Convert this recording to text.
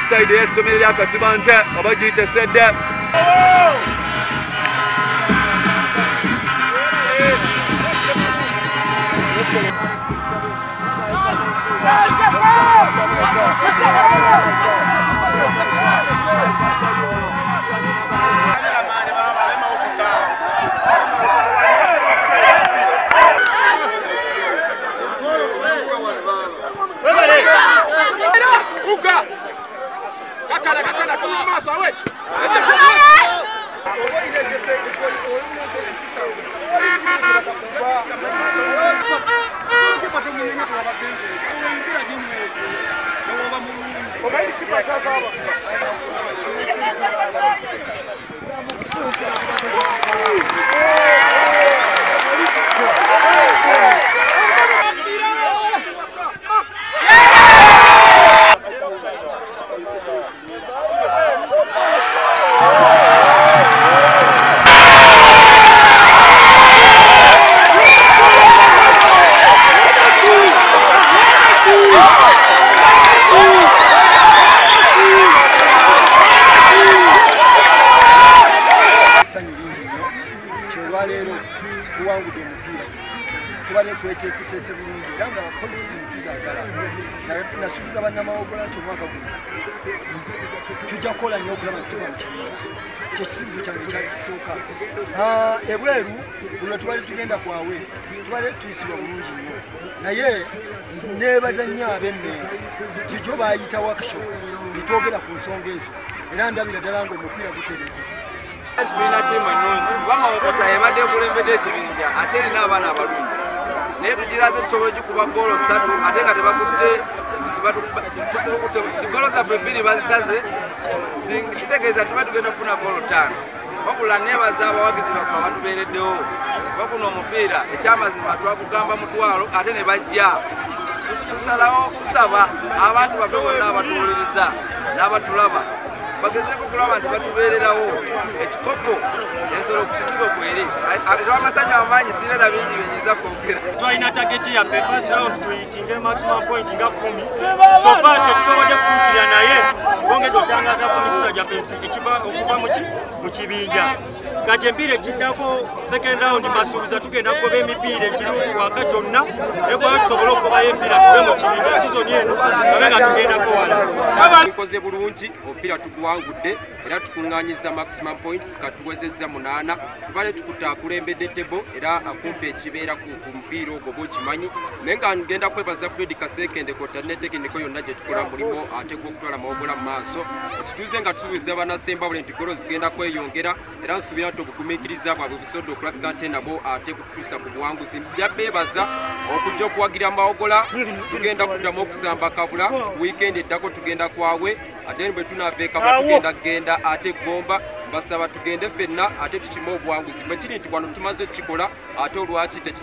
Side y'essomero lya Kasibante oba giyite Sedde. Nasubiza bannamawogera nti omwaka guno tujja kukola nnyo okulaba nti tuva mu kibiina kyekisuubizo kyange kyakisooka ebweru buno tubali tugenda kwawe tubale tuyisibwa bulungi nnyo naye neebaza nnyo ab'Emmengo nti jo baayita workshop netwogera ku nsonga ezo era ndabira ddala ng'omupiira guteredde. Tulina ttiimu ennungi kuba Mawokota yabadde ekulembedde ekibinja ate erina abaana abalungi naye tugiraze tusobole gikuba goolo 3 ate nga tebakutte goolo zaffe 2 bazisaze kitegeeza tuba tugenda kufuna goolo 5 wabula neebaza abawagizi baffe abatubeereddewo kuba guno omupiira ekyamazima twakugamba mutwalo ate ne bajja tusalawo tusaba abantu baffe bonna abatuwuliriza n'abatulaba bagezeeko okulaba nti batubeererawo ekikopo ensolo ku kizigo kweri lw'amasanyu amaanyi sirina na bingi byenyiza kwogera. Twalina tageti yaffe first round tuyitinge maximum point nga 10 so far tetusobodde kutuukirira naye twongedde otangaza ku mikisa gyaffe ekiva okuva mu kibinja kati empiira ekiddako second round basuubiza tugenda kugoba emipiira ekiri waka gyonna nebwayo tusobole okugobayo empiira tuve mu kibinja sizoni eno abe nga tugenda kuwala. Tukoze bulungi omupiira tuguwangudde era tukuŋŋaanyiza maximum points katuwezezza 8 tubale tukutte akulembedde tebo era akumpa ekibeera ku mupiira ogwo bwokimanyi naye nga ngenda kwebaza Fred Kasekende kwota ne tekiniko yonna gye tukola mulimu ate gw'okutwala Mawogola mu maaso kituuze nga tusuubiza bannasembabule nti golo zigenda kweyongera era nsuubira nti obugumiikiriza bwabwe busobodde okulabika nte nabo ate kutuusa ku buwanguzi njja beebaza okujja okuwagira Mawogola tugenda kuddamu okusamba kabula wiikendi eddako tugenda kwawe ate bwe tunaveekaba tugenda kgenda ate Gomba basaba tugende ffenna ate tukime obuwanguzi bwe kiri nti wano tumaze kukikola ate olwaki tekisobola